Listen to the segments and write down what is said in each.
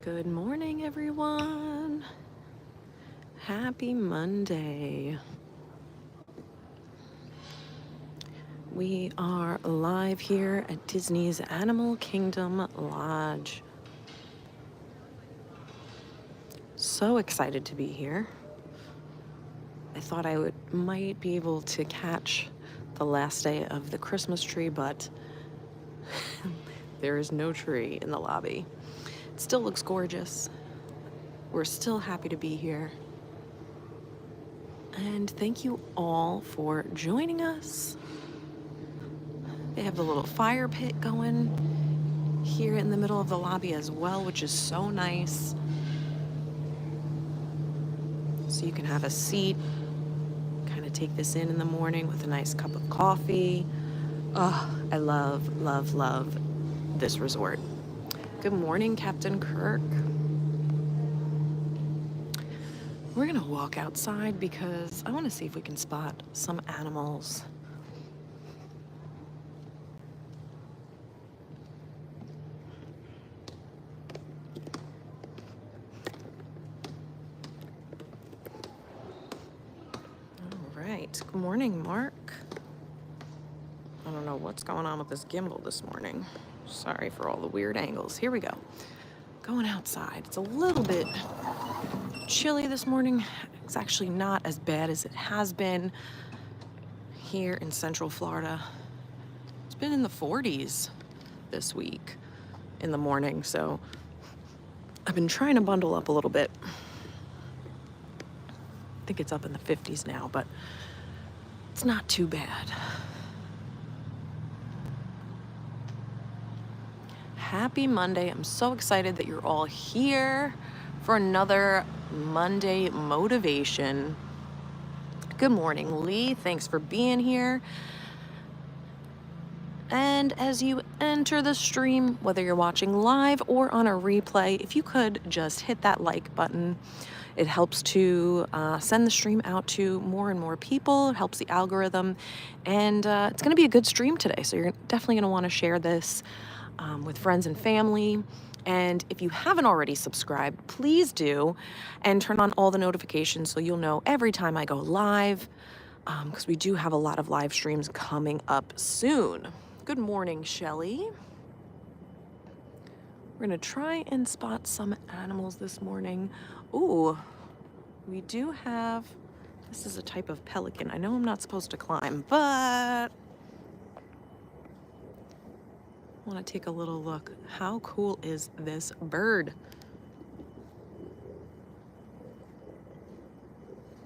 Good morning, everyone. Happy Monday. We are live here at Disney's Animal Kingdom Lodge. So excited to be here. I thought I might be able to catch the last day of the Christmas tree, but there is no tree in the lobby. It still looks gorgeous. We're still happy to be here. And thank you all for joining us. They have the little fire pit going here in the middle of the lobby as well, which is so nice. So you can have a seat, kind of take this in the morning with a nice cup of coffee. Oh, I love, love, love this resort. Good morning, Captain Kirk. We're gonna walk outside because I want to see if we can spot some animals. All right, good morning, Mark. I don't know what's going on with this gimbal this morning. Sorry for all the weird angles. Here we go. Going outside. It's a little bit chilly this morning. It's actually not as bad as it has been here in Central Florida. It's been in the 40s this week in the morning, so I've been trying to bundle up a little bit. I think it's up in the 50s now, but it's not too bad. Happy Monday. I'm so excited that you're all here for another Monday motivation. Good morning, Lee. Thanks for being here. And as you enter the stream, whether you're watching live or on a replay, if you could just hit that like button. It helps to send the stream out to more and more people. It helps the algorithm. And it's going to be a good stream today, so you're definitely going to want to share this with friends and family. And if you haven't already subscribed, please do, and turn on all the notifications so you'll know every time I go live, because we do have a lot of live streams coming up soon. Good morning, Shelly. We're gonna try and spot some animals this morning. Ooh, we do have, this is a type of pelican. I know I'm not supposed to climb, but I want to take a little look. How cool is this bird?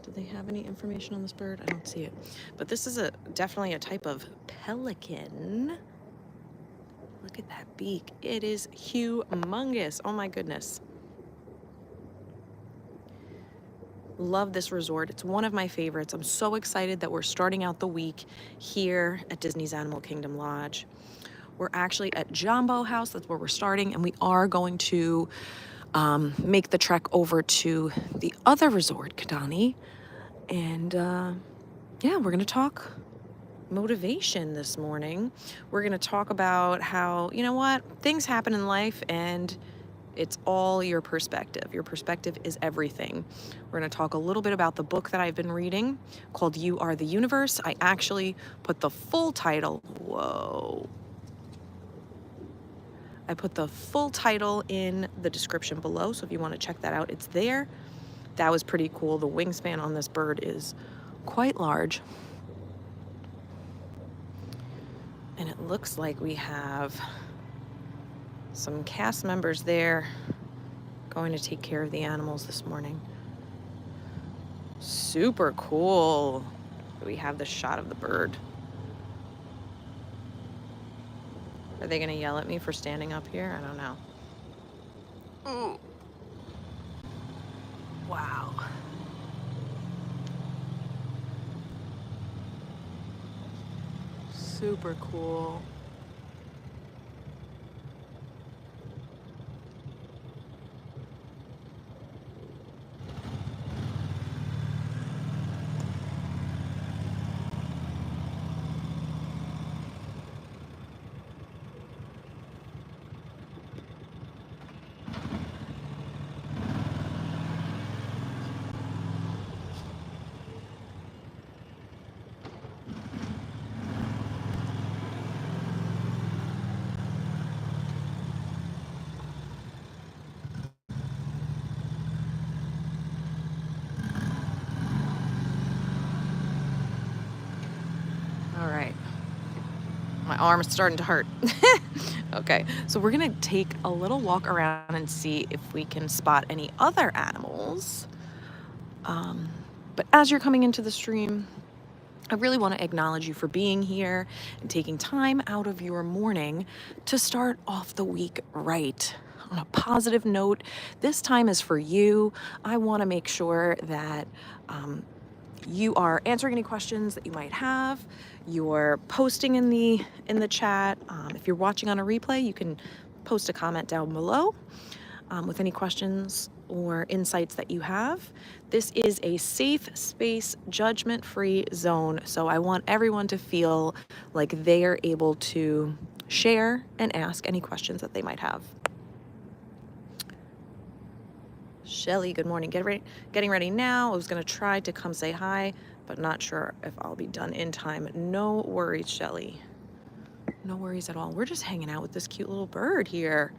Do they have any information on this bird? I don't see it. But this is definitely a type of pelican. Look at that beak. It is humongous. Oh my goodness. Love this resort. It's one of my favorites. I'm so excited that we're starting out the week here at Disney's Animal Kingdom Lodge. We're actually at Jumbo House. That's where we're starting. And we are going to make the trek over to the other resort, Kidani. And yeah, we're going to talk motivation this morning. We're going to talk about how, you know what, things happen in life and it's all your perspective. Your perspective is everything. We're going to talk a little bit about the book that I've been reading called You Are the Universe. I actually put the full title. Whoa. I put the full title in the description below, so if you want to check that out, it's there. That was pretty cool. The wingspan on this bird is quite large. And it looks like we have some cast members there going to take care of the animals this morning. Super cool. We have the shot of the bird. Are they gonna yell at me for standing up here? I don't know. Ooh. Wow. Super cool. arm is starting to hurt. Okay, so we're gonna take a little walk around and see if we can spot any other animals. But as you're coming into the stream, I really want to acknowledge you for being here and taking time out of your morning to start off the week right. On a positive note, this time is for you. I want to make sure that you are answering any questions that you might have. You're posting in the chat. If you're watching on a replay, you can post a comment down below with any questions or insights that you have. This is a safe space, judgment-free zone, so I want everyone to feel like they are able to share and ask any questions that they might have. Shelly, good morning. Getting ready now. I was gonna try to come say hi, but not sure if I'll be done in time. No worries, Shelly. No worries at all. We're just hanging out with this cute little bird here.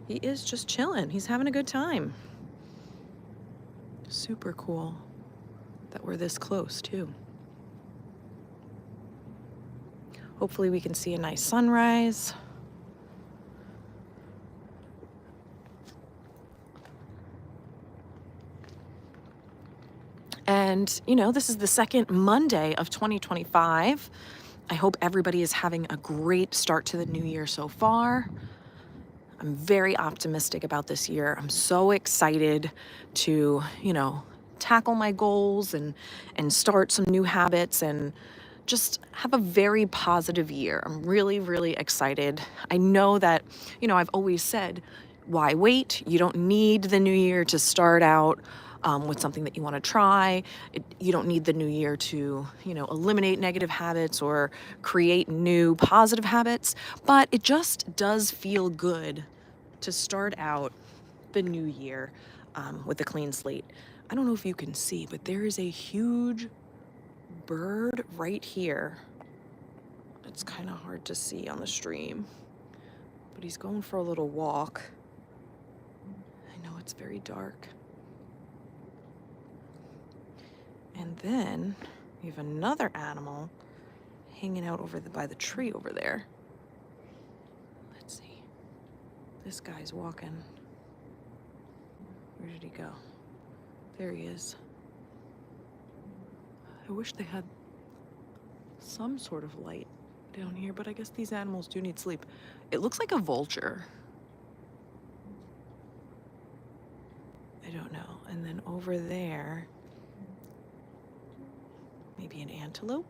He is just chilling. He's having a good time. Super cool that we're this close too. Hopefully we can see a nice sunrise. And, you know, this is the second Monday of 2025. I hope everybody is having a great start to the new year so far. I'm very optimistic about this year. I'm so excited to, you know, tackle my goals and start some new habits and just have a very positive year. I'm really, really excited. I know that, you know, I've always said, why wait? You don't need the new year to start out with something that you want to try. You don't need the new year to, you know, eliminate negative habits or create new positive habits, but it just does feel good to start out the new year with a clean slate. I don't know if you can see, but there is a huge bird right here. It's kind of hard to see on the stream, but he's going for a little walk. I know it's very dark. And then we have another animal hanging out by the tree over there. Let's see. This guy's walking. Where did he go? There he is. I wish they had some sort of light down here, but I guess these animals do need sleep. It looks like a vulture. I don't know. And then over there, maybe an antelope.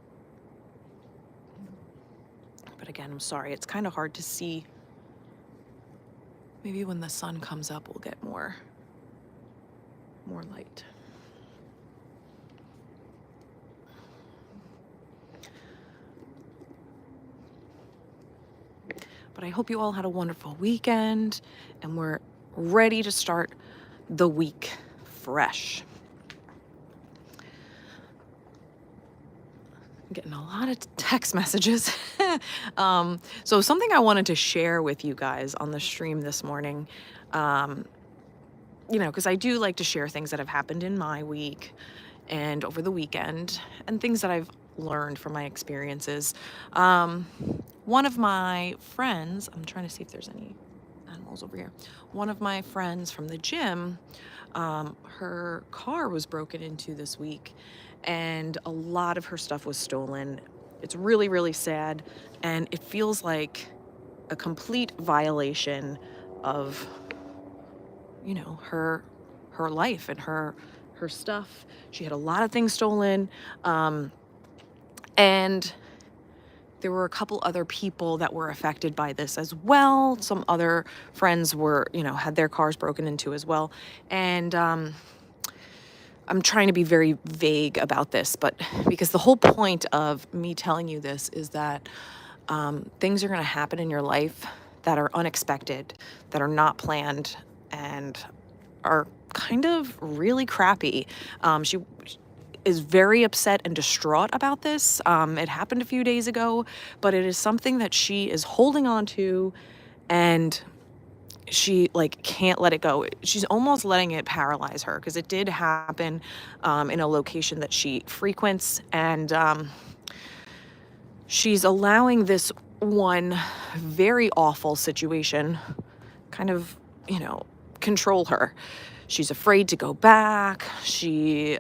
But again, I'm sorry, it's kind of hard to see. Maybe when the sun comes up, we'll get more light. But I hope you all had a wonderful weekend and we're ready to start the week fresh. I'm getting a lot of text messages. So something I wanted to share with you guys on the stream this morning, you know, because I do like to share things that have happened in my week and over the weekend and things that I've learned from my experiences. One of my friends, I'm trying to see if there's any animals over here. One of my friends from the gym, her car was broken into this week and a lot of her stuff was stolen. It's really, really sad. And it feels like a complete violation of, you know, her life and her stuff. She had a lot of things stolen. And there were a couple other people that were affected by this as well. Some other friends were, you know, had their cars broken into as well. And I'm trying to be very vague about this, but because the whole point of me telling you this is that things are going to happen in your life that are unexpected, that are not planned, and are kind of really crappy. She is very upset and distraught about this. It happened a few days ago, but it is something that she is holding on to, and she like can't let it go. She's almost letting it paralyze her because it did happen in a location that she frequents, and she's allowing this one very awful situation kind of, control her. She's afraid to go back. She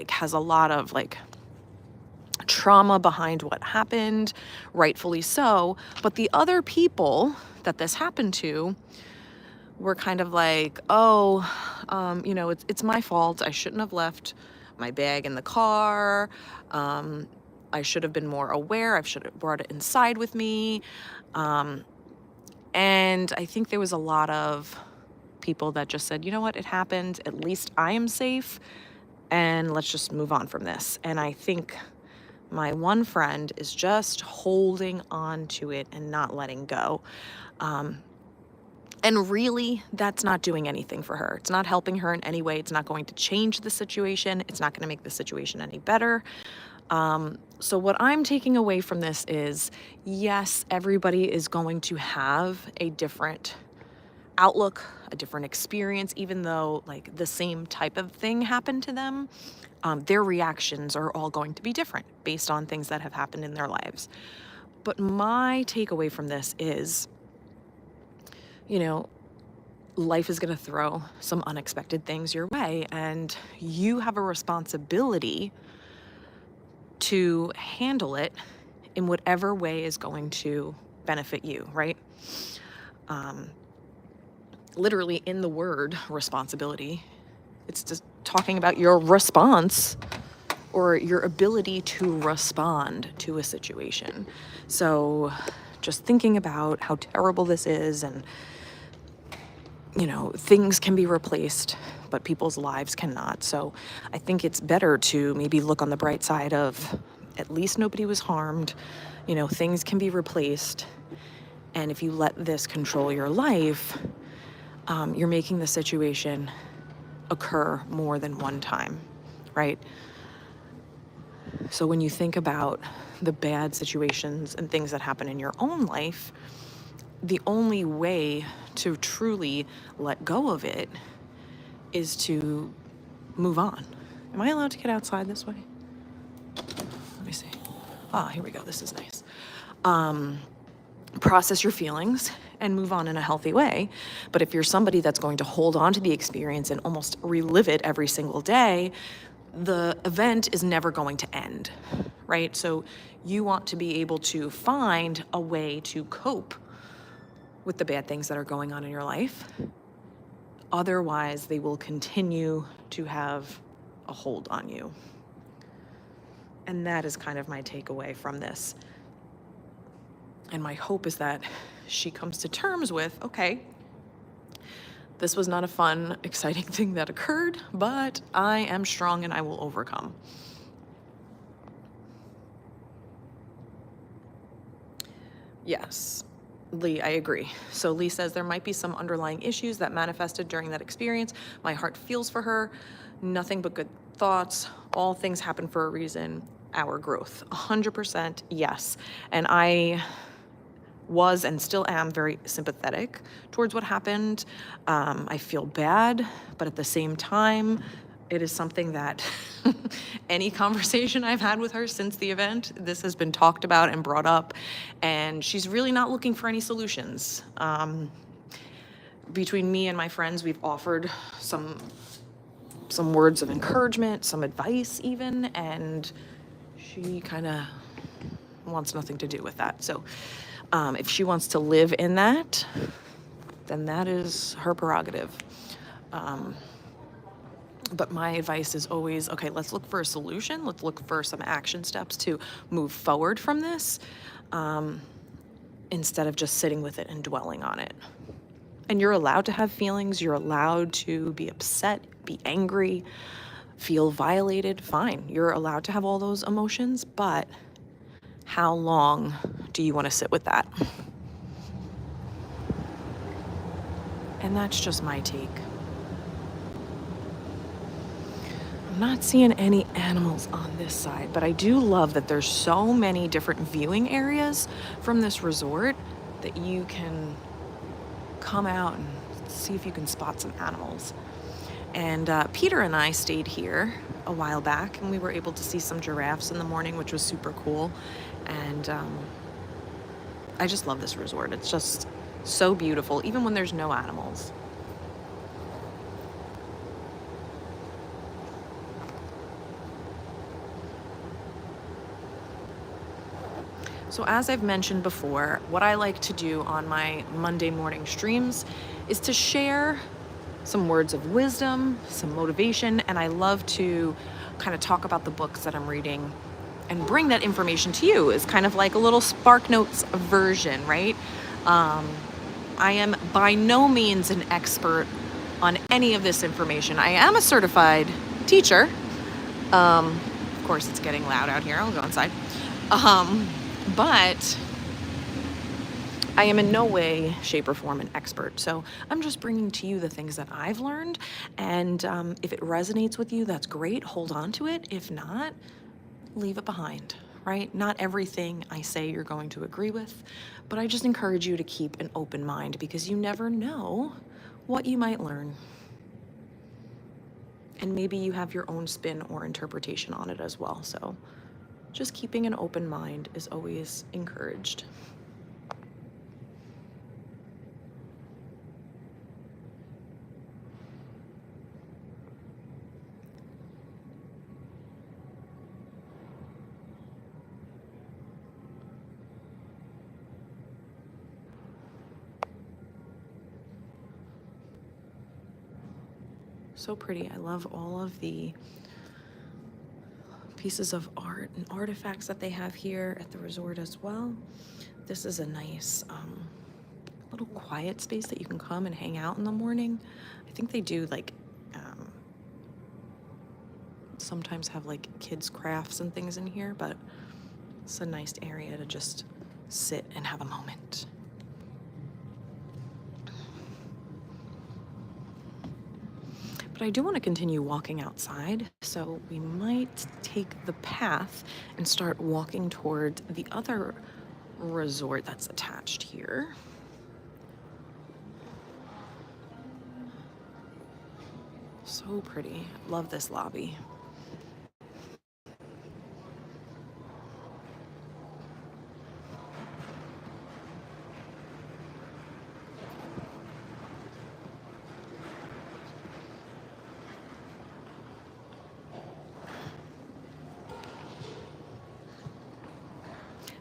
has a lot of trauma behind what happened, rightfully so. But the other people that this happened to were kind of like, oh, it's my fault. I shouldn't have left my bag in the car. I should have been more aware. I should have brought it inside with me. And I think there was a lot of people that just said, you know what, it happened. At least I am safe. And let's just move on from this. And I think my one friend is just holding on to it and not letting go. And really, that's not doing anything for her. It's not helping her in any way. It's not going to change the situation. It's not going to make the situation any better. So what I'm taking away from this is, yes, everybody is going to have a different outlook, a different experience, even though the same type of thing happened to them. Their reactions are all going to be different based on things that have happened in their lives. But my takeaway from this is, life is going to throw some unexpected things your way, and you have a responsibility to handle it in whatever way is going to benefit you, right? Literally in the word responsibility, it's just talking about your response or your ability to respond to a situation. So just thinking about how terrible this is, and things can be replaced, but people's lives cannot. So I think it's better to maybe look on the bright side of, at least nobody was harmed. Things can be replaced. And if you let this control your life, you're making the situation occur more than one time, right? So when you think about the bad situations and things that happen in your own life, the only way to truly let go of it is to move on. Am I allowed to get outside this way? Let me see. Here we go. This is nice. Process your feelings and move on in a healthy way. But if you're somebody that's going to hold on to the experience and almost relive it every single day, the event is never going to end, right? So you want to be able to find a way to cope with the bad things that are going on in your life. Otherwise, they will continue to have a hold on you. And that is kind of my takeaway from this. And my hope is that she comes to terms with, okay, this was not a fun, exciting thing that occurred, but I am strong and I will overcome. Yes, Lee, I agree. So Lee says there might be some underlying issues that manifested during that experience. My heart feels for her. Nothing but good thoughts. All things happen for a reason. Our growth. 100% yes. And I was and still am very sympathetic towards what happened. I feel bad, but at the same time, it is something that any conversation I've had with her since the event, this has been talked about and brought up, and she's really not looking for any solutions. Between me and my friends, we've offered some words of encouragement, some advice even, and she kind of wants nothing to do with that. So if she wants to live in that, then that is her prerogative. But my advice is always, okay, let's look for a solution. Let's look for some action steps to move forward from this, instead of just sitting with it and dwelling on it. And you're allowed to have feelings. You're allowed to be upset, be angry, feel violated. Fine. You're allowed to have all those emotions, but how long do you want to sit with that? And that's just my take. I'm not seeing any animals on this side, but I do love that there's so many different viewing areas from this resort that you can come out and see if you can spot some animals. And Peter and I stayed here a while back, and we were able to see some giraffes in the morning, which was super cool. And I just love this resort. It's just so beautiful, even when there's no animals. So as I've mentioned before, what I like to do on my Monday morning streams is to share some words of wisdom, some motivation, and I love to kind of talk about the books that I'm reading and bring that information to you. It's kind of like a little Spark Notes version, right? I am by no means an expert on any of this information. I am a certified teacher. Of course, it's getting loud out here. I'll go inside. But I am in no way, shape, or form an expert. So I'm just bringing to you the things that I've learned. And if it resonates with you, that's great. Hold on to it. If not, leave it behind, right? Not everything I say you're going to agree with, but I just encourage you to keep an open mind because you never know what you might learn. And maybe you have your own spin or interpretation on it as well. So just keeping an open mind is always encouraged. So pretty. I love all of the pieces of art and artifacts that they have here at the resort as well. This is a nice little quiet space that you can come and hang out in the morning. I think they do like sometimes have like kids crafts and things in here, but it's a nice area to just sit and have a moment. But I do want to continue walking outside, so we might take the path and start walking toward the other resort that's attached here. So pretty. Love this lobby.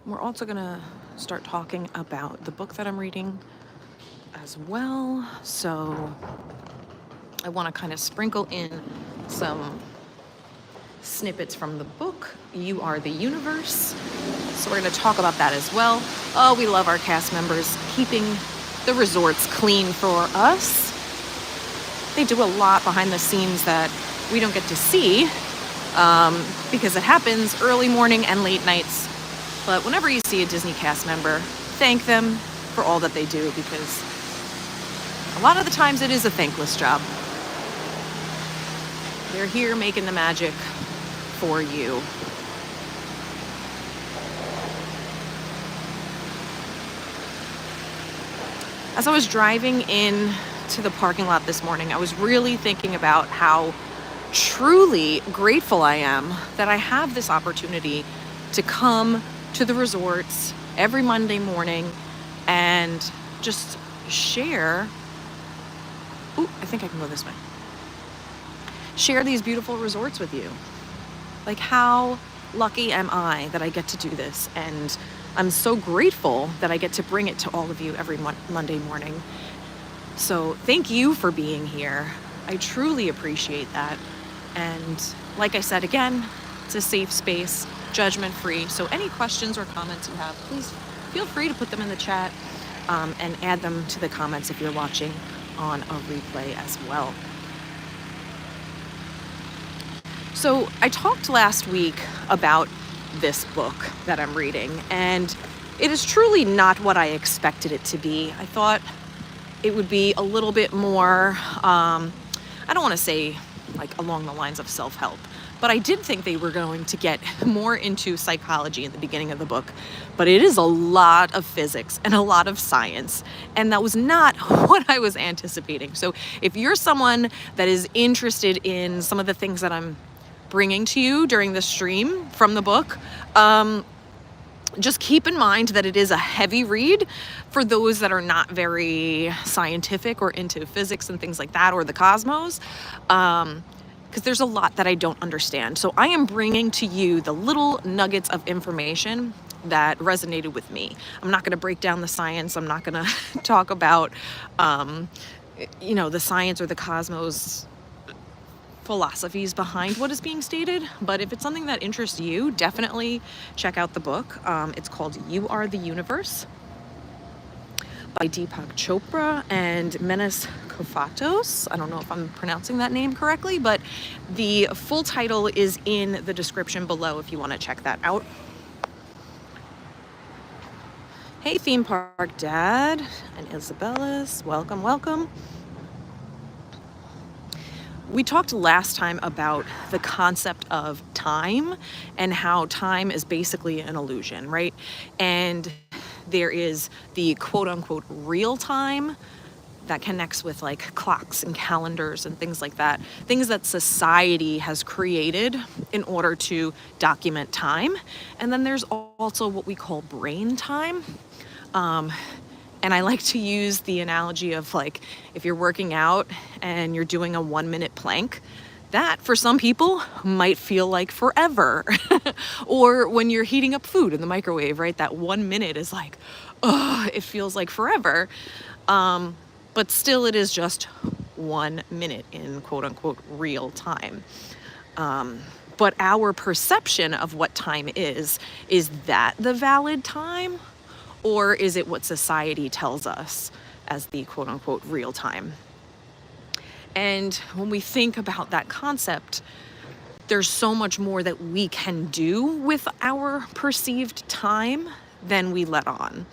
We're also gonna start talking about the book that I'm reading as well. So I wanna kind of sprinkle in some snippets from the book, You Are the Universe. So we're gonna talk about that as well. Oh, we love our cast members keeping the resorts clean for us. They do a lot behind the scenes that we don't get to see because it happens early morning and late nights. But whenever you see a Disney cast member, thank them for all that they do because a lot of the times it is a thankless job. They're here making the magic for you. As I was driving in to the parking lot this morning, I was really thinking about how truly grateful I am that I have this opportunity to come to the resorts every Monday morning and just share. Ooh, I think I can go this way. Share these beautiful resorts with you. Like, how lucky am I that I get to do this? And I'm so grateful that I get to bring it to all of you every Monday morning. So thank you for being here. I truly appreciate that. And like I said, again, it's a safe space, judgment-free. So any questions or comments you have, please feel free to put them in the chat and add them to the comments if you're watching on a replay as well. So I talked last week about this book that I'm reading, and it is truly not what I expected it to be. I thought it would be a little bit more, I don't want to say like along the lines of self-help, but I did think they were going to get more into psychology in the beginning of the book. But it is a lot of physics and a lot of science, and that was not what I was anticipating. So if you're someone that is interested in some of the things that I'm bringing to you during the stream from the book, just keep in mind that it is a heavy read for those that are not very scientific or into physics and things like that, or the cosmos, because there's a lot that I don't understand. So I am bringing to you the little nuggets of information that resonated with me. I'm not going to break down the science. I'm not going to talk about, the science or the cosmos philosophies behind what is being stated, but if it's something that interests you, definitely check out the book. It's called You Are the Universe by Deepak Chopra and Menas Kafatos. I don't know if I'm pronouncing that name correctly, but the full title is in the description below if you want to check that out. Hey, Theme Park Dad and Isabella's, welcome, welcome. We talked last time about the concept of time and how time is basically an illusion, right? And there is the quote unquote real time that connects with like clocks and calendars and things like that, things that society has created in order to document time. And then there's also what we call brain time. And I like to use the analogy of like, if you're working out and you're doing a 1-minute plank, that for some people might feel like forever. Or when you're heating up food in the microwave, right? That 1 minute is like, oh, it feels like forever. But still it is just 1 minute in quote unquote real time. But our perception of what time is that the valid time? Or is it what society tells us as the quote unquote real time? And when we think about that concept, there's so much more that we can do with our perceived time than we let on.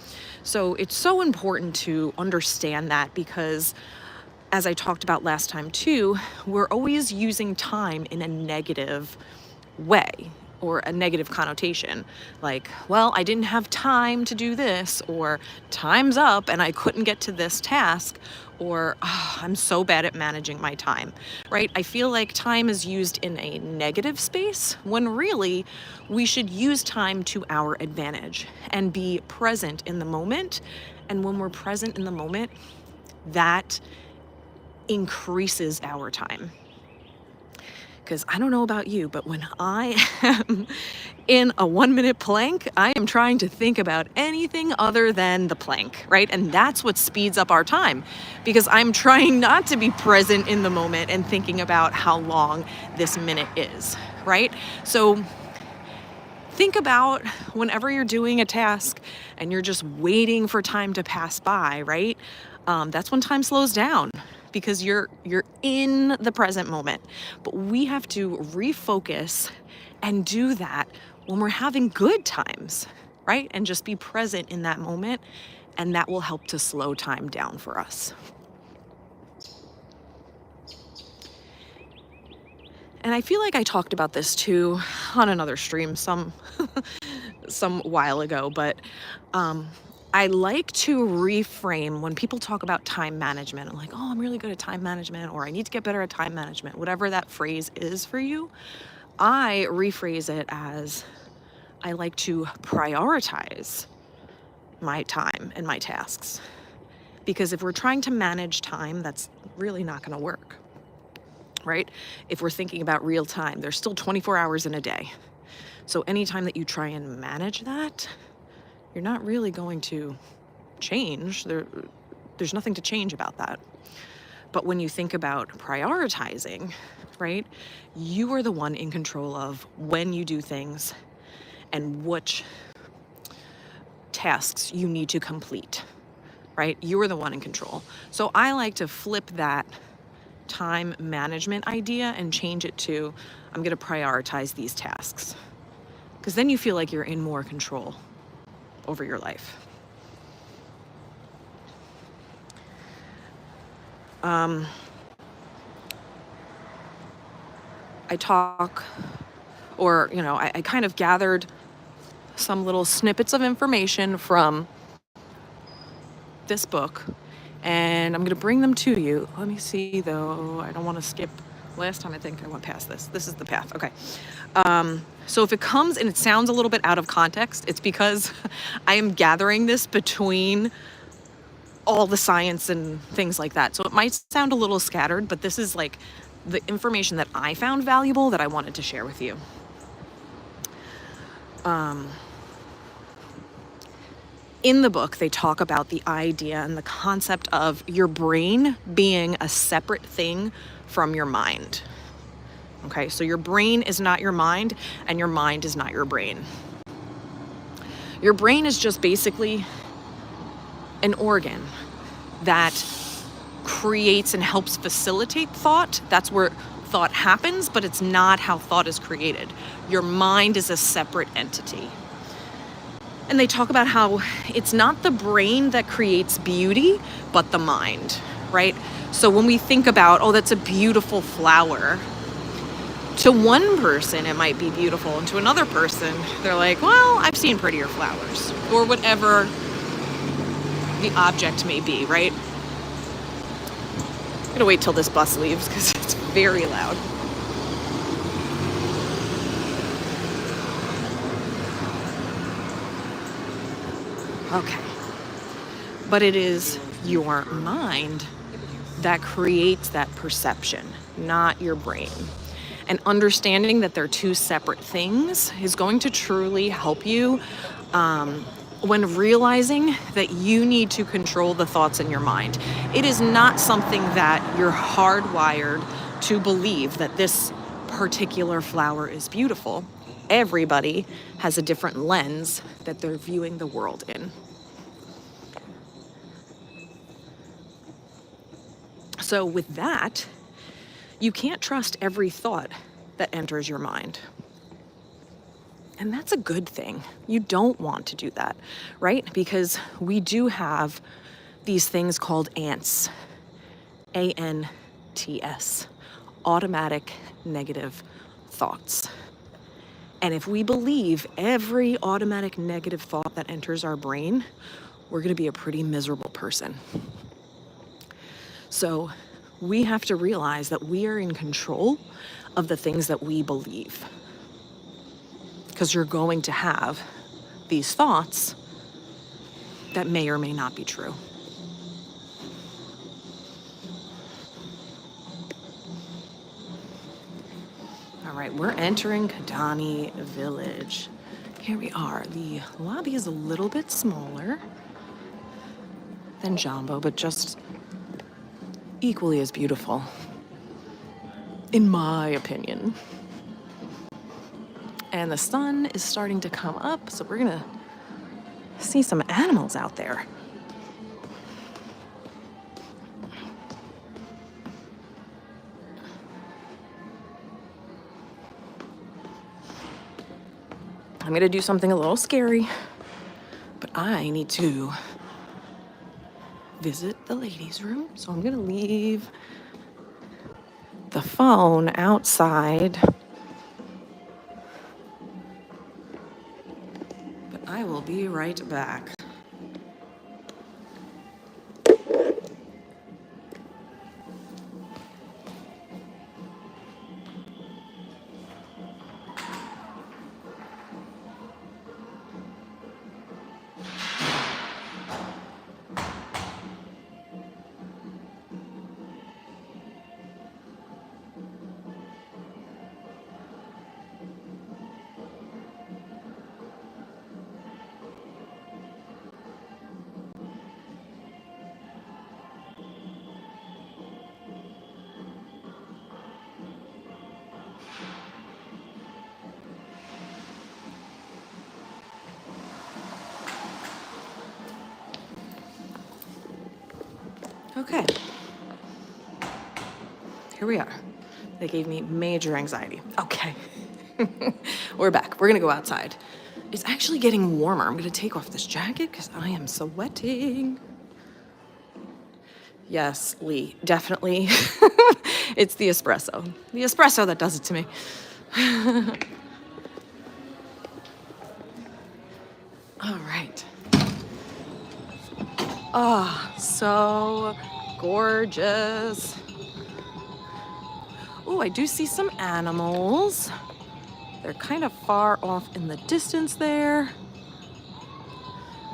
So it's so important to understand that, because as I talked about last time too, we're always using time in a negative way, or a negative connotation, like, well, I didn't have time to do this, or time's up and I couldn't get to this task, or oh, I'm so bad at managing my time, right? I feel like time is used in a negative space when really we should use time to our advantage and be present in the moment. And when we're present in the moment, that increases our time. Because I don't know about you, but when I am in a 1-minute plank, I am trying to think about anything other than the plank, right? And that's what speeds up our time, because I'm trying not to be present in the moment and thinking about how long this minute is, right? So think about whenever you're doing a task and you're just waiting for time to pass by, right? That's when time slows down, because you're in the present moment. But we have to refocus and do that when we're having good times, right? And just be present in that moment, and that will help to slow time down for us. And I feel like I talked about this too on another stream some while ago, but I like to reframe when people talk about time management. I'm like, oh, I'm really good at time management, or I need to get better at time management, whatever that phrase is for you. I rephrase it as, I like to prioritize my time and my tasks. Because if we're trying to manage time, that's really not going to work, right? If we're thinking about real time, there's still 24 hours in a day. So anytime that you try and manage that, you're not really going to change. There's nothing to change about that. But when you think about prioritizing, right, you are the one in control of when you do things and which tasks you need to complete, right? You are the one in control. So I like to flip that time management idea and change it to, I'm going to prioritize these tasks. Because then you feel like you're in more control over your life. I talk, or, I kind of gathered some little snippets of information from this book, and I'm going to bring them to you. Let me see, though. I don't want to skip Last time I think I went past this. This is the path. Okay. So if it comes and it sounds a little bit out of context, it's because I am gathering this between all the science and things like that. So it might sound a little scattered, but this is like the information that I found valuable that I wanted to share with you. In the book, they talk about the idea and the concept of your brain being a separate thing from your mind. Okay, so your brain is not your mind, and your mind is not your brain. Your brain is just basically an organ that creates and helps facilitate thought. That's where thought happens, but it's not how thought is created. Your mind is a separate entity. And they talk about how it's not the brain that creates beauty, but the mind, right? So when we think about, oh, that's a beautiful flower, to one person it might be beautiful, and to another person they're like, well, I've seen prettier flowers, or whatever the object may be, right? I'm gonna wait till this bus leaves because it's very loud. Okay. But it is your mind that creates that perception, not your brain. And understanding that they're two separate things is going to truly help you when realizing that you need to control the thoughts in your mind. It is not something that you're hardwired to believe that this particular flower is beautiful. Everybody has a different lens that they're viewing the world in. So with that, you can't trust every thought that enters your mind. And that's a good thing. You don't want to do that, right? Because we do have these things called ANTs, ANTS, automatic negative thoughts. And if we believe every automatic negative thought that enters our brain, we're going to be a pretty miserable person. So we have to realize that we are in control of the things that we believe. Because you're going to have these thoughts that may or may not be true. All right, we're entering Kadani Village. Here we are. The lobby is a little bit smaller than Jambo, but just equally as beautiful, in my opinion. And the sun is starting to come up, so we're gonna see some animals out there. I'm gonna do something a little scary, but I need to visit the ladies' room. So I'm gonna leave the phone outside. But I will be right back. Okay. Here we are. They gave me major anxiety. Okay. We're back. We're gonna go outside. It's actually getting warmer. I'm gonna take off this jacket because I am sweating. Yes, Lee, definitely. It's the espresso. The espresso that does it to me. All right. Oh, so gorgeous. Oh, I do see some animals. They're kind of far off in the distance there.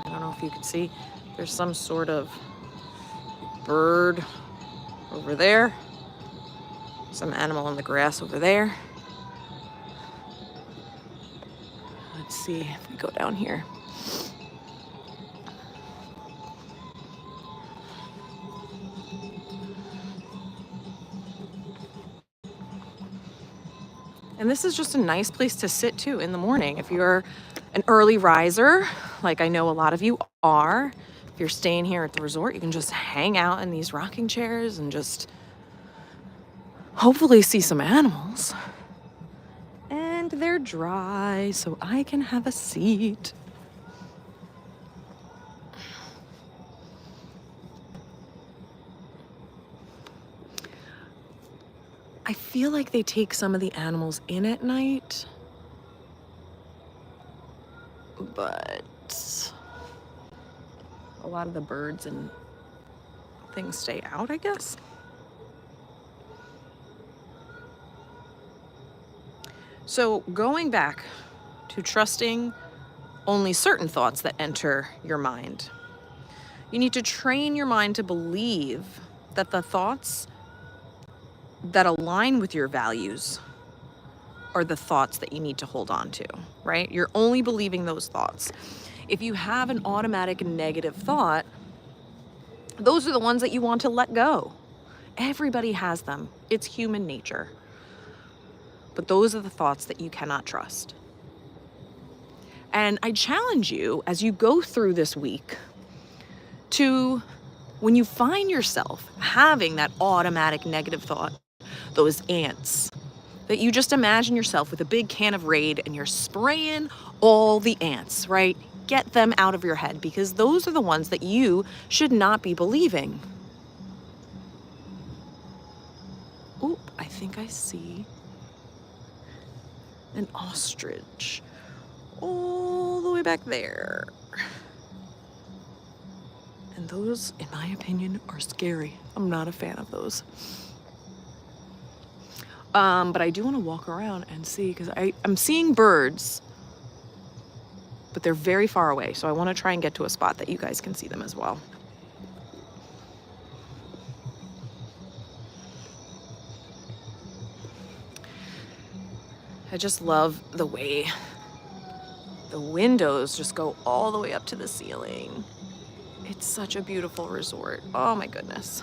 I don't know if you can see. There's some sort of bird over there. Some animal in the grass over there. Let's see if we go down here. And this is just a nice place to sit too in the morning. If you're an early riser, like I know a lot of you are, if you're staying here at the resort, you can just hang out in these rocking chairs and just hopefully see some animals. And they're dry, so I can have a seat. I feel like they take some of the animals in at night, but a lot of the birds and things stay out, I guess. So going back to trusting only certain thoughts that enter your mind, you need to train your mind to believe that the thoughts that align with your values are the thoughts that you need to hold on to, right? You're only believing those thoughts. If you have an automatic negative thought, those are the ones that you want to let go. Everybody has them. It's human nature. But those are the thoughts that you cannot trust. And I challenge you as you go through this week to, when you find yourself having that automatic negative thought, those ants, that you just imagine yourself with a big can of Raid and you're spraying all the ants, right? Get them out of your head, because those are the ones that you should not be believing. Oop, I think I see an ostrich all the way back there. And those, in my opinion, are scary. I'm not a fan of those. But I do want to walk around and see, because I'm seeing birds, but they're very far away. So I want to try and get to a spot that you guys can see them as well. I just love the way the windows just go all the way up to the ceiling. It's such a beautiful resort. Oh my goodness.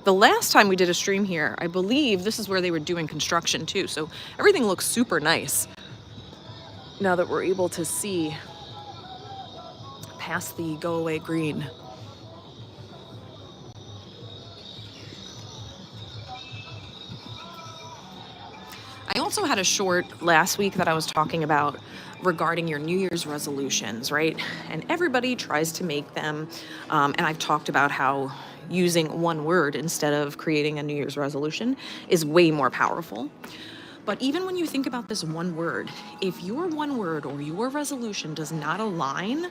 The last time we did a stream here, I believe this is where they were doing construction too. So everything looks super nice now that we're able to see past the go away green. I also had a short last week that I was talking about regarding your New Year's resolutions, right? And everybody tries to make them. And I've talked about how using one word instead of creating a New Year's resolution is way more powerful. But even when you think about this one word, if your one word or your resolution does not align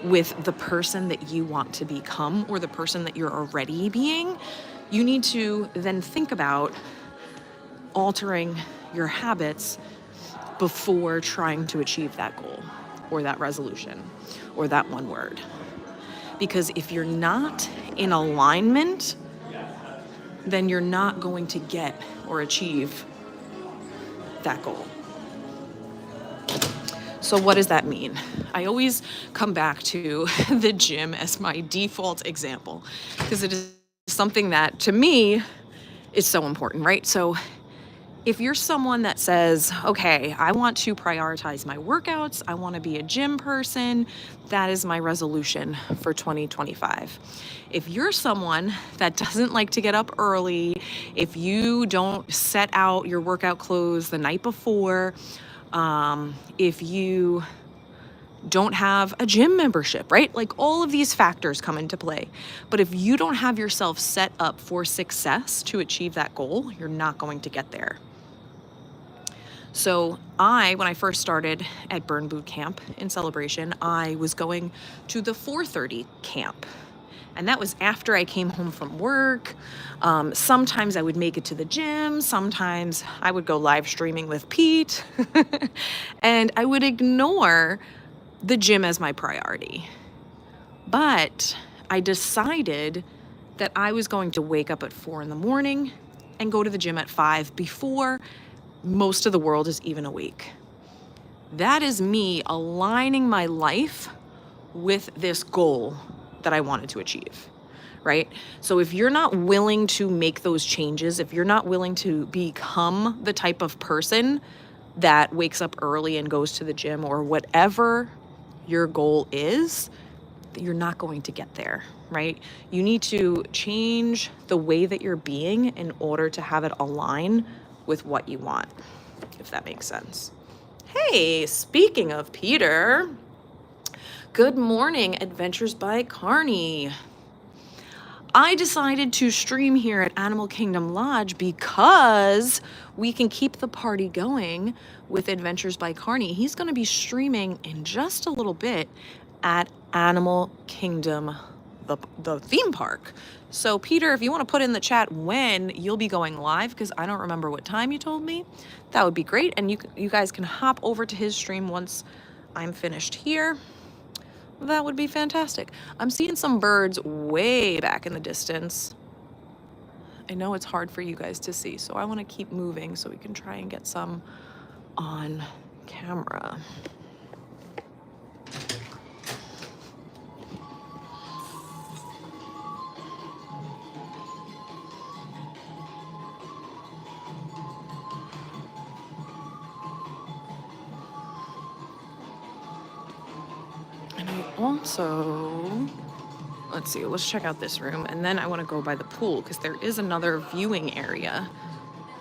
with the person that you want to become or the person that you're already being, you need to then think about altering your habits before trying to achieve that goal or that resolution or that one word. Because if you're not in alignment, then you're not going to get or achieve that goal. So what does that mean? I always come back to the gym as my default example, because it is something that to me is so important, right? So if you're someone that says, okay, I want to prioritize my workouts, I want to be a gym person, that is my resolution for 2025. If you're someone that doesn't like to get up early, if you don't set out your workout clothes the night before, if you don't have a gym membership, right? Like all of these factors come into play. But if you don't have yourself set up for success to achieve that goal, you're not going to get there. So when I first started at Burn Boot Camp in Celebration, I was going to the 4:30 camp. And that was after I came home from work. Sometimes I would make it to the gym. Sometimes I would go live streaming with Pete. And I would ignore the gym as my priority. But I decided that I was going to wake up at 4 in the morning and go to the gym at 5 before most of the world is even awake. That is me aligning my life with this goal that I wanted to achieve, right? So if you're not willing to make those changes, if you're not willing to become the type of person that wakes up early and goes to the gym, or whatever your goal is, you're not going to get there, right? You need to change the way that you're being in order to have it align with what you want, if that makes sense. Hey, speaking of Peter, good morning, Adventures by Carney. I decided to stream here at Animal Kingdom Lodge because we can keep the party going with Adventures by Carney. He's going to be streaming in just a little bit at Animal Kingdom, the theme park. So Peter, if you want to put in the chat when you'll be going live, because I don't remember what time you told me, that would be great. And you guys can hop over to his stream once I'm finished here. That would be fantastic. I'm seeing some birds way back in the distance. I know it's hard for you guys to see, so I want to keep moving so we can try and get some on camera. Also, let's see, let's check out this room, and then I want to go by the pool because there is another viewing area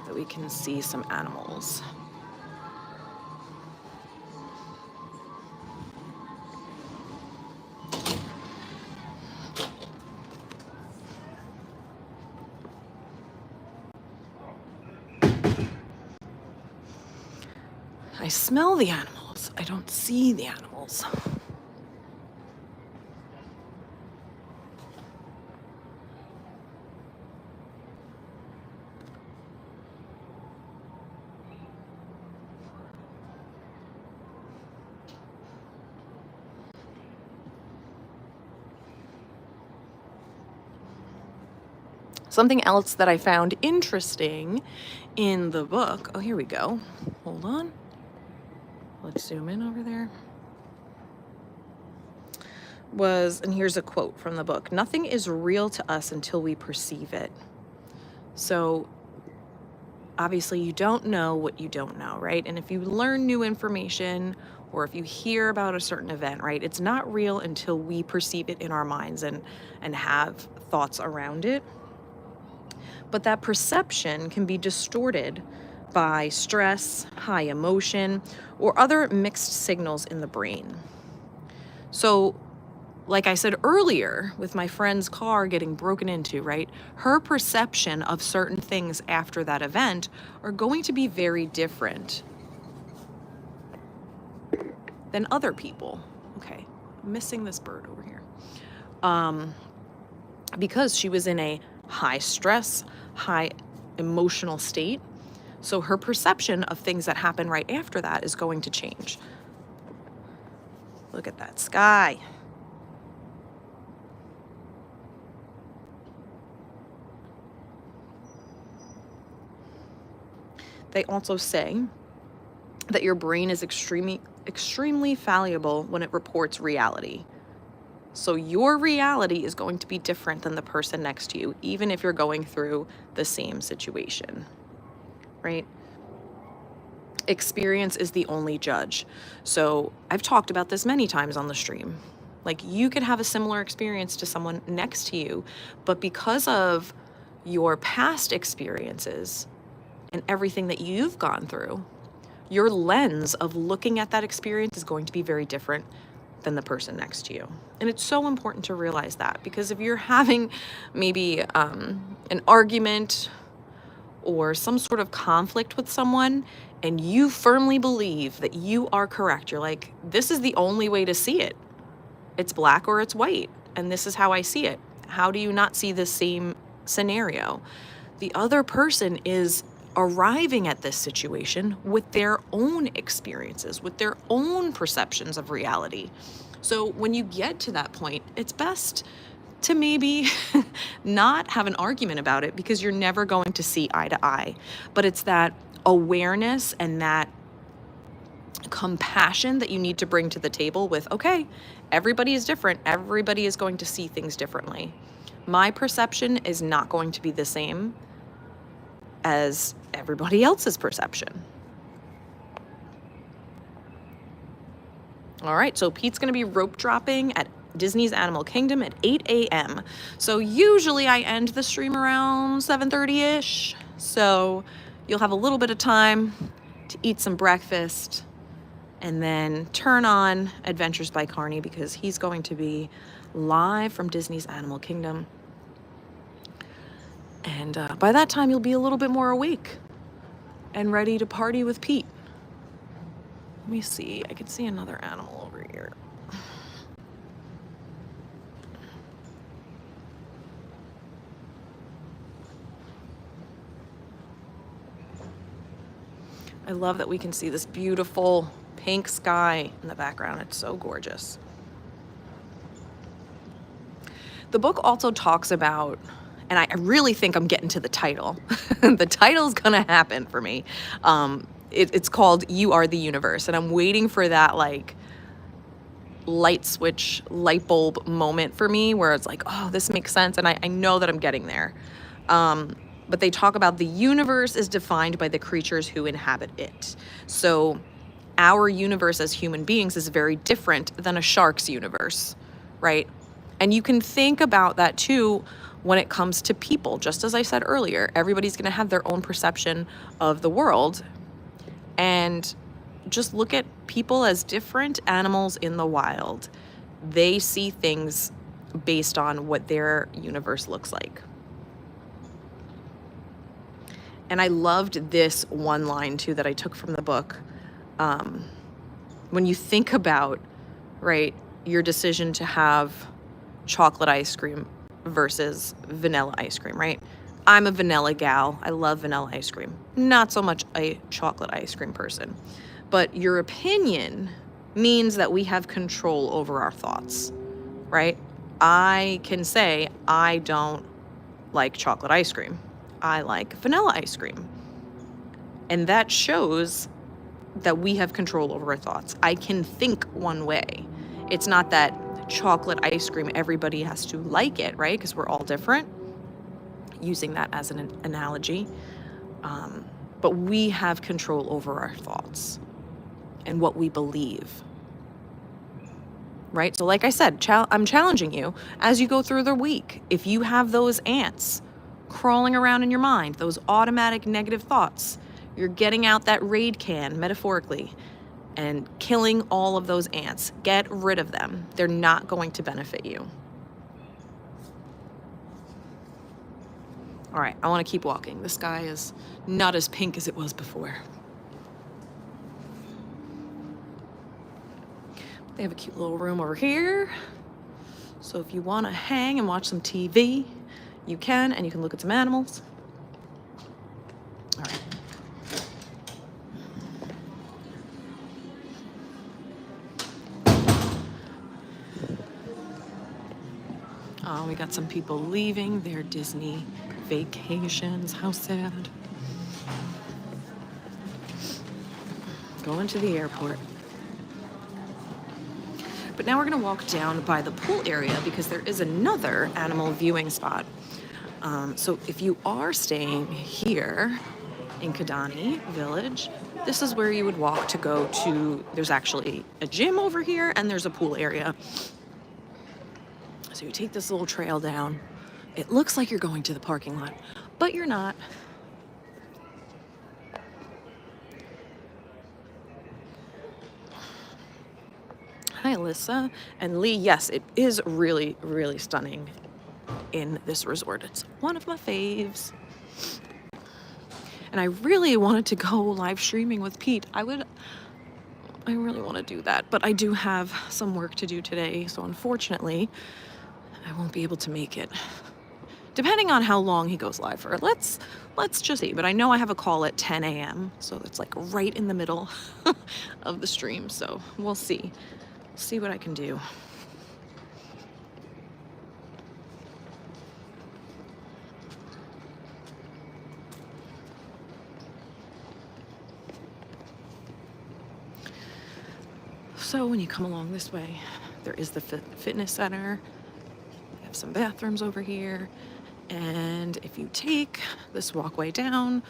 that we can see some animals. I smell the animals. I don't see the animals. Something else that I found interesting in the book, oh, here we go. Hold on. Let's zoom in over there. And here's a quote from the book: "Nothing is real to us until we perceive it." So obviously you don't know what you don't know, right? And if you learn new information, or if you hear about a certain event, right, it's not real until we perceive it in our minds and have thoughts around it. But that perception can be distorted by stress, high emotion, or other mixed signals in the brain. So, like I said earlier, with my friend's car getting broken into, right, her perception of certain things after that event are going to be very different than other people. Okay, I'm missing this bird over here. Because she was in a high stress, high emotional state. So her perception of things that happen right after that is going to change. Look at that sky. They also say that your brain is extremely fallible when it reports reality. So your reality is going to be different than the person next to you, even if you're going through the same situation, right? Experience is the only judge. So I've talked about this many times on the stream. Like, you could have a similar experience to someone next to you, but because of your past experiences and everything that you've gone through, your lens of looking at that experience is going to be very different than the person next to you. And it's so important to realize that, because if you're having maybe an argument or some sort of conflict with someone and you firmly believe that you are correct, you're like, this is the only way to see it. It's black or it's white, and this is how I see it. How do you not see the same scenario? The other person is arriving at this situation with their own experiences, with their own perceptions of reality. So when you get to that point, it's best to maybe not have an argument about it, because you're never going to see eye to eye. But it's that awareness and that compassion that you need to bring to the table with, okay, everybody is different. Everybody is going to see things differently. My perception is not going to be the same as everybody else's perception. All right, so Pete's gonna be rope dropping at Disney's Animal Kingdom at 8 a.m. So usually I end the stream around 7:30-ish. So you'll have a little bit of time to eat some breakfast and then turn on Adventures by Carney, because he's going to be live from Disney's Animal Kingdom. And by that time, you'll be a little bit more awake and ready to party with Pete. Let me see. I can see another animal over here. I love that we can see this beautiful pink sky in the background. It's so gorgeous. The book also talks about, and I really think I'm getting to the title. The title's gonna happen for me. It's called You Are the Universe, and I'm waiting for that like light switch, light bulb moment for me where it's like, oh, this makes sense, and I know that I'm getting there. But they talk about the universe is defined by the creatures who inhabit it. So our universe as human beings is very different than a shark's universe, right? And you can think about that too when it comes to people. Just as I said earlier, everybody's going to have their own perception of the world. And just look at people as different animals in the wild. They see things based on what their universe looks like. And I loved this one line too that I took from the book. When you think about, right, your decision to have chocolate ice cream versus vanilla ice cream, right? I'm a vanilla gal. I love vanilla ice cream. Not so much a chocolate ice cream person. But your opinion means that we have control over our thoughts, right? I can say I don't like chocolate ice cream. I like vanilla ice cream. And that shows that we have control over our thoughts. I can think one way. It's not that chocolate ice cream, everybody has to like it, right? Because we're all different. Using that as an analogy. But we have control over our thoughts and what we believe, right? So like I said, I'm challenging you as you go through the week. If you have those ants crawling around in your mind, those automatic negative thoughts, you're getting out that Raid can, metaphorically, and killing all of those ants. Get rid of them. They're not going to benefit you. All right, I want to keep walking. The sky is not as pink as it was before. They have a cute little room over here. So if you want to hang and watch some TV, you can, and you can look at some animals. All right. Oh, we got some people leaving their Disney vacations. How sad. Going to the airport. But now we're going to walk down by the pool area because there is another animal viewing spot. So if you are staying here in Kidani Village, this is where you would walk to go to, there's actually a gym over here and there's a pool area. So you take this little trail down. It looks like you're going to the parking lot, but you're not. Hi, Alyssa and Lee. Yes, it is really, really stunning in this resort. It's one of my faves. And I really wanted to go live streaming with Pete. I really want to do that, but I do have some work to do today. So unfortunately, I won't be able to make it, depending on how long he goes live for. Let's just see. But I know I have a call at 10 a.m., so it's like right in the middle of the stream. So we'll see. See what I can do. So when you come along this way, there is the fitness center. We have some bathrooms over here. And if you take this walkway down,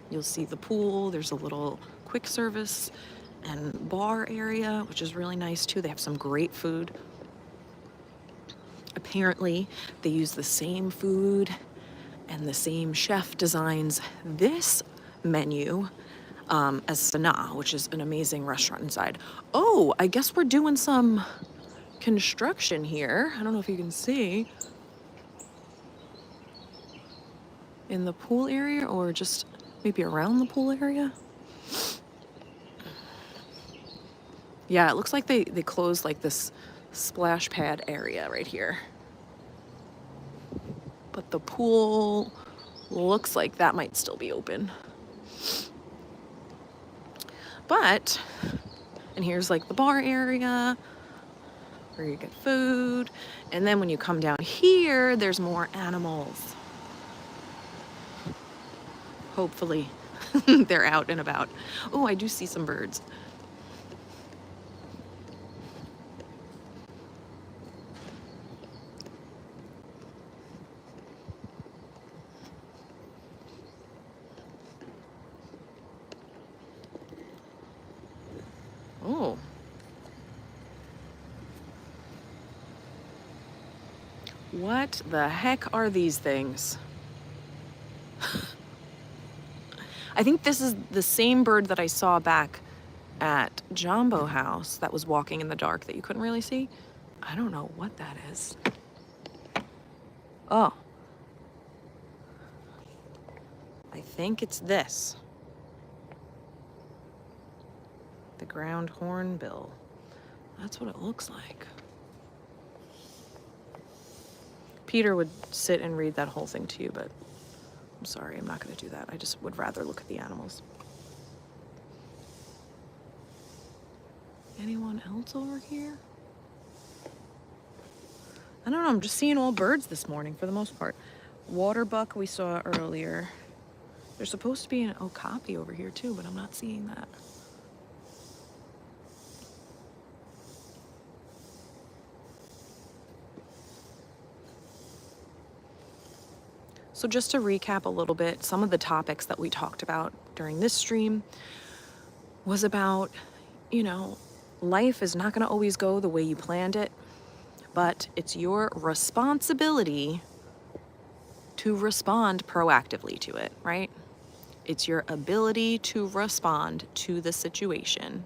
you'll see the pool. There's a little quick service and bar area, which is really nice too. They have some great food. Apparently, they use the same food and the same chef designs this menu as Sanaa, which is an amazing restaurant inside. Oh, I guess we're doing some construction here. I don't know if you can see in the pool area or just maybe around the pool area. Yeah, it looks like they closed like this splash pad area right here. But the pool looks like that might still be open. But, and here's like the bar area where you get food. And then when you come down here, there's more animals. Hopefully they're out and about. Oh, I do see some birds. Oh. What the heck are these things? I think this is the same bird that I saw back at Jumbo House that was walking in the dark that you couldn't really see. I don't know what that is. Oh. I think it's this. The ground hornbill. That's what it looks like. Peter would sit and read that whole thing to you, but I'm sorry, I'm not going to do that. I just would rather look at the animals. Anyone else over here? I don't know, I'm just seeing all birds this morning for the most part. Water buck we saw earlier. There's supposed to be an okapi over here too, but I'm not seeing that. So just to recap a little bit, some of the topics that we talked about during this stream was about, life is not going to always go the way you planned it, but it's your responsibility to respond proactively to it, right? It's your ability to respond to the situation.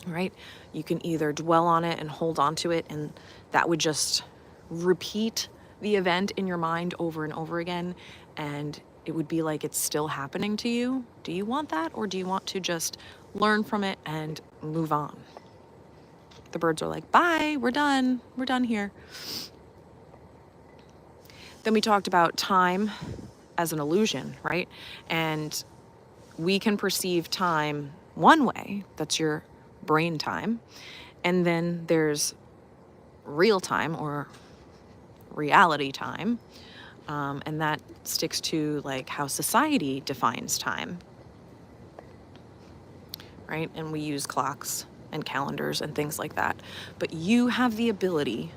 Right? You can either dwell on it and hold on to it, and that would just repeat the event in your mind over and over again, and it would be like it's still happening to you. Do you want that, or do you want to just learn from it and move on? The birds are like, bye, we're done here. Then we talked about time as an illusion, right? And we can perceive time one way, that's your brain time, and then there's real time or reality time, and that sticks to like how society defines time, right? And we use clocks and calendars and things like that, but you have the ability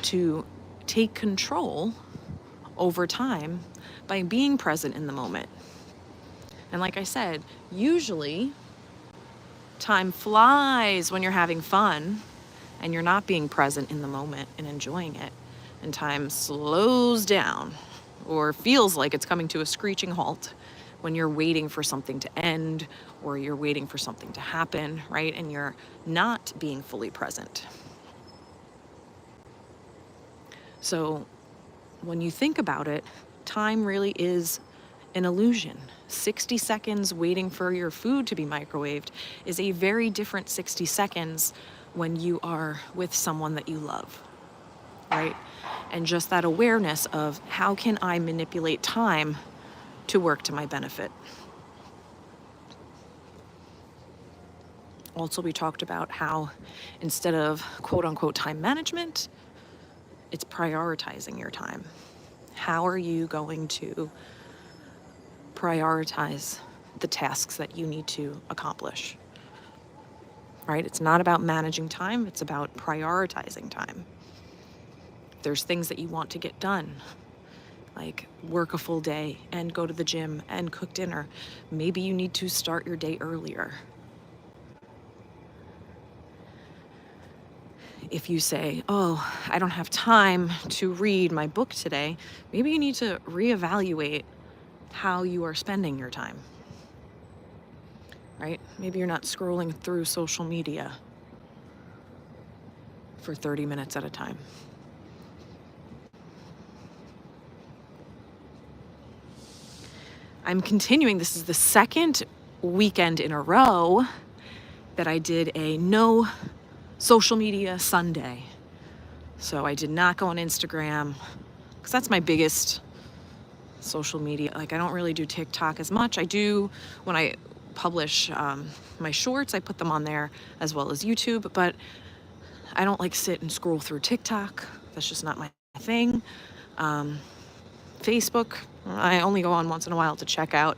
to take control over time by being present in the moment. And like I said, usually time flies when you're having fun and you're not being present in the moment and enjoying it. And time slows down or feels like it's coming to a screeching halt when you're waiting for something to end or you're waiting for something to happen, right? And you're not being fully present. So when you think about it, time really is an illusion. 60 seconds waiting for your food to be microwaved is a very different 60 seconds when you are with someone that you love, right? And just that awareness of how can I manipulate time to work to my benefit. Also, we talked about how instead of quote unquote time management, it's prioritizing your time. How are you going to prioritize the tasks that you need to accomplish? Right? It's not about managing time, it's about prioritizing time. There's things that you want to get done, like work a full day and go to the gym and cook dinner. Maybe you need to start your day earlier. If you say, oh, I don't have time to read my book today, maybe you need to reevaluate how you are spending your time, right? Maybe you're not scrolling through social media for 30 minutes at a time. I'm continuing. This is the second weekend in a row that I did a no social media Sunday. So I did not go on Instagram because that's my biggest social media. Like, I don't really do TikTok as much. I do when I publish my shorts, I put them on there as well as YouTube, but I don't like sit and scroll through TikTok. That's just not my thing. Facebook, I only go on once in a while to check out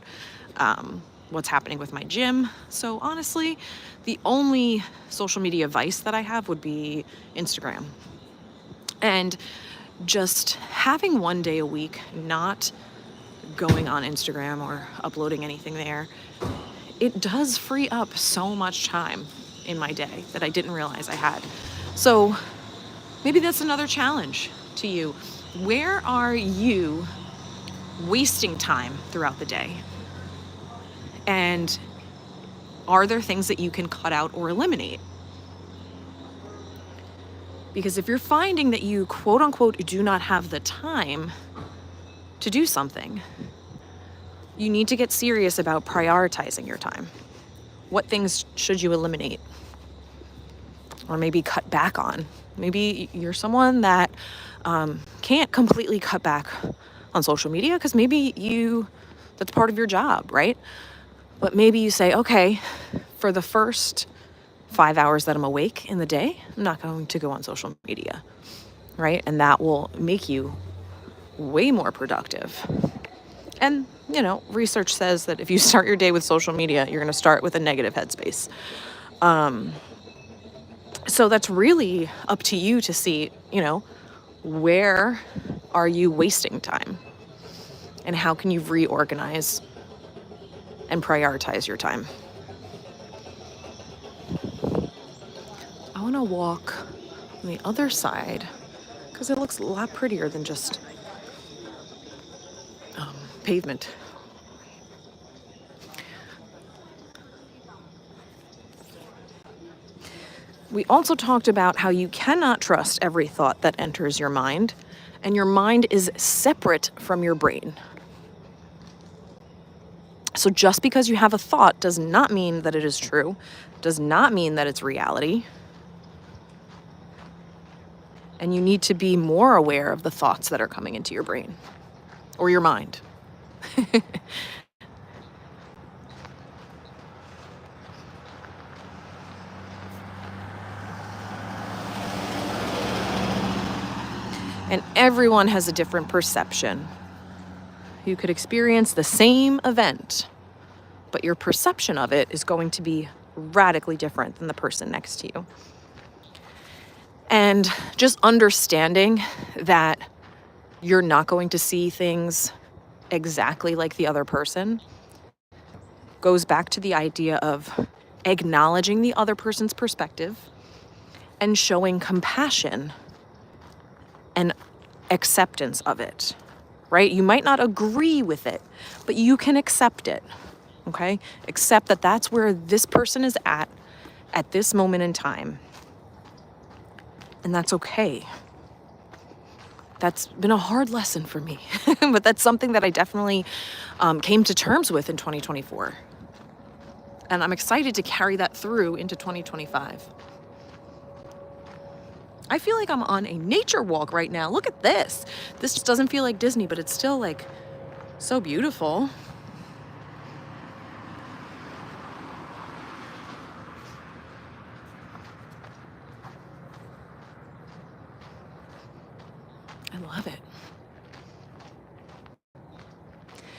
what's happening with my gym. So honestly, the only social media vice that I have would be Instagram. And just having one day a week, not going on Instagram or uploading anything there, it does free up so much time in my day that I didn't realize I had. So maybe that's another challenge to you. Where are you wasting time throughout the day? And are there things that you can cut out or eliminate? Because if you're finding that you quote unquote do not have the time to do something, you need to get serious about prioritizing your time. What things should you eliminate? Or maybe cut back on? Maybe you're someone that can't completely cut back on social media because maybe that's part of your job, right? But maybe you say, okay, for the first 5 hours that I'm awake in the day, I'm not going to go on social media, right? And that will make you way more productive. And, research says that if you start your day with social media, you're going to start with a negative headspace. So that's really up to you to see, where are you wasting time? And how can you reorganize and prioritize your time? I want to walk on the other side because it looks a lot prettier than just pavement. We also talked about how you cannot trust every thought that enters your mind, and your mind is separate from your brain. So just because you have a thought does not mean that it is true, does not mean that it's reality. And you need to be more aware of the thoughts that are coming into your brain or your mind. And everyone has a different perception. You could experience the same event, but your perception of it is going to be radically different than the person next to you. And just understanding that you're not going to see things exactly like the other person goes back to the idea of acknowledging the other person's perspective and showing compassion and acceptance of it, right? You might not agree with it, but you can accept it, okay? Accept that that's where this person is at this moment in time. And that's okay. That's been a hard lesson for me, but that's something that I definitely came to terms with in 2024. And I'm excited to carry that through into 2025. I feel like I'm on a nature walk right now. Look at this. This just doesn't feel like Disney, but it's still like so beautiful. I love it.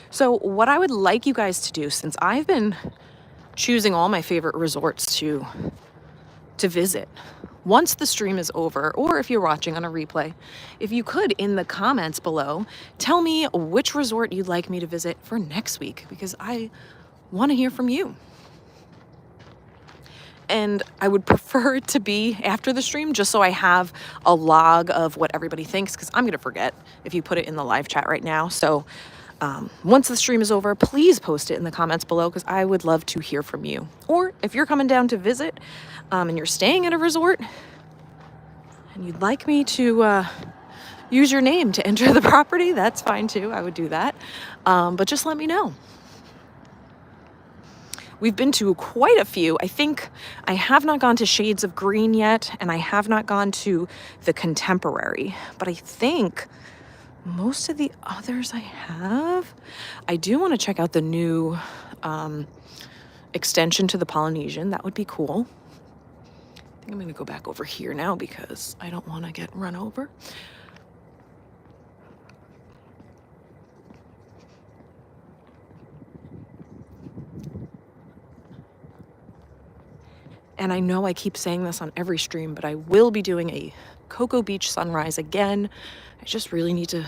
So what I would like you guys to do, since I've been choosing all my favorite resorts to visit, once the stream is over, or if you're watching on a replay, if you could, in the comments below, tell me which resort you'd like me to visit for next week, because I want to hear from you. And I would prefer it to be after the stream, just so I have a log of what everybody thinks, because I'm going to forget if you put it in the live chat right now. So once the stream is over, please post it in the comments below, because I would love to hear from you. Or if you're coming down to visit and you're staying at a resort and you'd like me to use your name to enter the property, that's fine too. I would do that. But just let me know. We've been to quite a few. I think I have not gone to Shades of Green yet, and I have not gone to the Contemporary, but I think most of the others I have. I do want to check out the new extension to the Polynesian. That would be cool. I think I'm going to go back over here now because I don't want to get run over. And I know I keep saying this on every stream, but I will be doing a Cocoa Beach sunrise again. I just really need to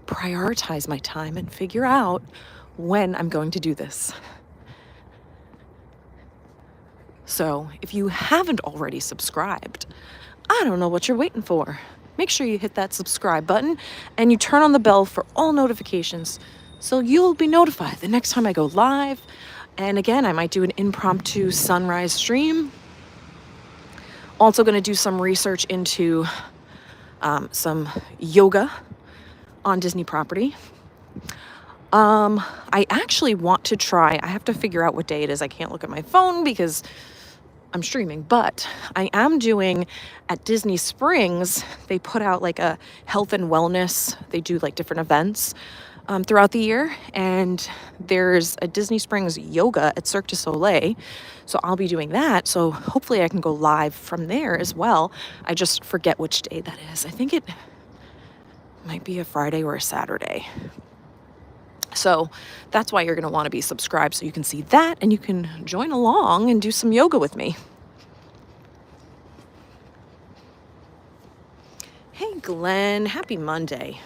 prioritize my time and figure out when I'm going to do this. So if you haven't already subscribed, I don't know what you're waiting for. Make sure you hit that subscribe button and you turn on the bell for all notifications so you'll be notified the next time I go live. And again, I might do an impromptu sunrise stream. Also going to do some research into some yoga on Disney property. I actually want to try, I have to figure out what day it is. I can't look at my phone because I'm streaming, but I am doing at Disney Springs, they put out like a health and wellness. They do like different events throughout the year, and there's a Disney Springs yoga at Cirque du Soleil. So I'll be doing that. So hopefully I can go live from there as well. I just forget which day that is. I think it might be a Friday or a Saturday. So that's why you're going to want to be subscribed, so you can see that and you can join along and do some yoga with me. Hey, Glenn, happy Monday.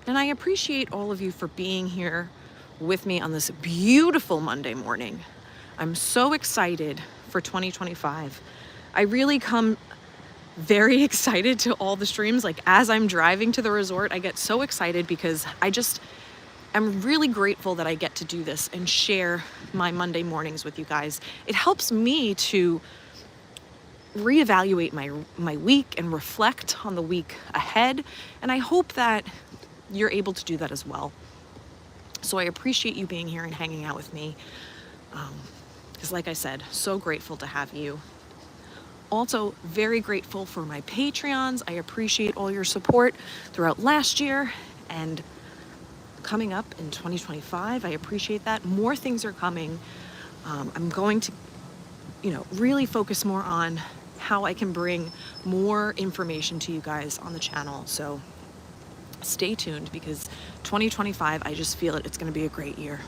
And I appreciate all of you for being here with me on this beautiful Monday morning. I'm so excited for 2025. I really come very excited to all the streams. Like as I'm driving to the resort, I get so excited because I'm really grateful that I get to do this and share my Monday mornings with you guys. It helps me to reevaluate my week and reflect on the week ahead. And I hope that you're able to do that as well. So I appreciate you being here and hanging out with me. Because like I said, so grateful to have you. Also very grateful for my Patreons. I appreciate all your support throughout last year and coming up in 2025. I appreciate that. More things are coming. I'm going to, really focus more on how I can bring more information to you guys on the channel. So stay tuned, because 2025, I just feel it's going to be a great year.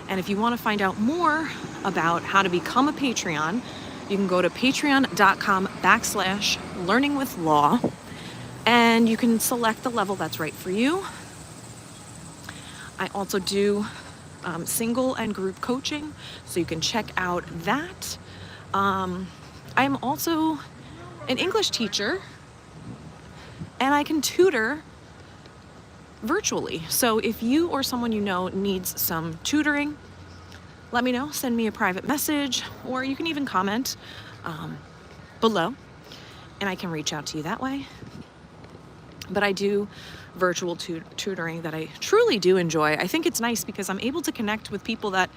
And if you want to find out more about how to become a Patreon, you can go to patreon.com/learningwithlaw, and you can select the level that's right for you. I also do single and group coaching, so you can check out that. I'm also an English teacher, and I can tutor virtually. So if you or someone you know needs some tutoring, let me know. Send me a private message, or you can even comment below, and I can reach out to you that way. But I do virtual tutoring that I truly do enjoy. I think it's nice because I'm able to connect with people that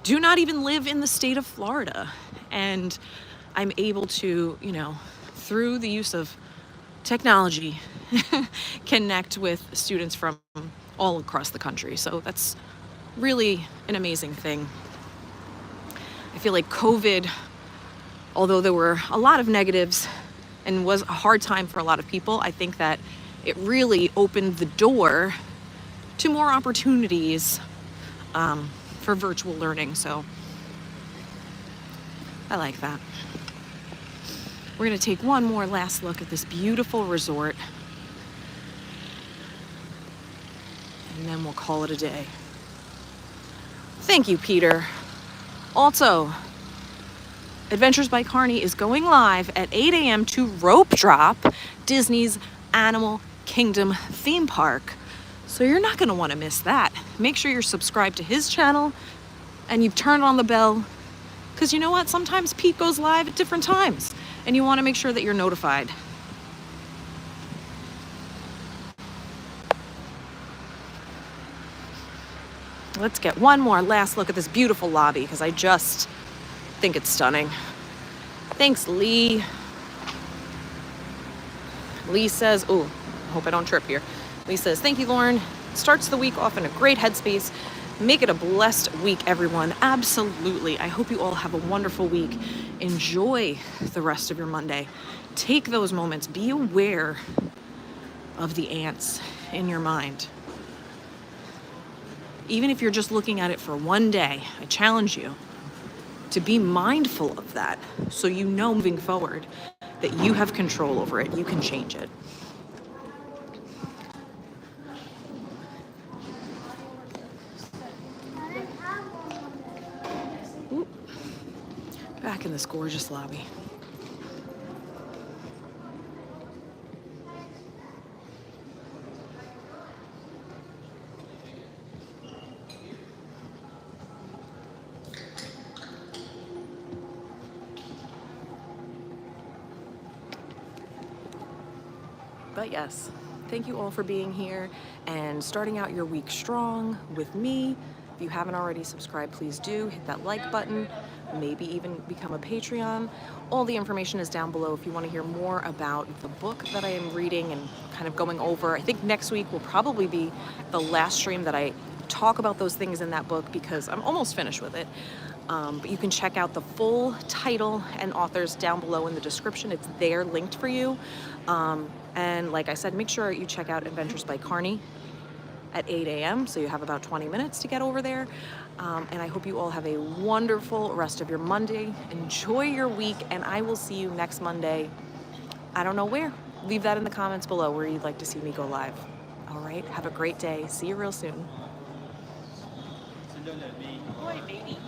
do not even live in the state of Florida. And I'm able to, through the use of technology, connect with students from all across the country. So that's really an amazing thing. I feel like COVID, although there were a lot of negatives and was a hard time for a lot of people, I think that it really opened the door to more opportunities for virtual learning. So I like that. We're going to take one more last look at this beautiful resort, and then we'll call it a day. Thank you, Peter. Also, Adventures by Carney is going live at 8 a.m. to Rope Drop, Disney's Animal Kingdom theme park. So you're not going to want to miss that. Make sure you're subscribed to his channel and you've turned on the bell, because you know what? Sometimes Pete goes live at different times and you want to make sure that you're notified. Let's get one more last look at this beautiful lobby, because I just think it's stunning. Thanks, Lee. Lee says, oh, I hope I don't trip here. Lee says, thank you, Lauren. Starts the week off in a great headspace. Make it a blessed week, everyone. Absolutely. I hope you all have a wonderful week. Enjoy the rest of your Monday. Take those moments. Be aware of the ants in your mind. Even if you're just looking at it for one day, I challenge you to be mindful of that, so you know moving forward that you have control over it. You can change it. Ooh. Back in this gorgeous lobby. But yes, thank you all for being here and starting out your week strong with me. If you haven't already subscribed, please do hit that like button, maybe even become a Patreon. All the information is down below if you want to hear more about the book that I am reading and kind of going over. I think next week will probably be the last stream that I talk about those things in that book, because I'm almost finished with it. But you can check out the full title and authors down below in the description. It's there linked for you. And like I said, make sure you check out Adventures by Carney at 8 a.m. so you have about 20 minutes to get over there. And I hope you all have a wonderful rest of your Monday. Enjoy your week, and I will see you next Monday. I don't know where. Leave that in the comments below where you'd like to see me go live. All right, have a great day. See you real soon. Boy, baby.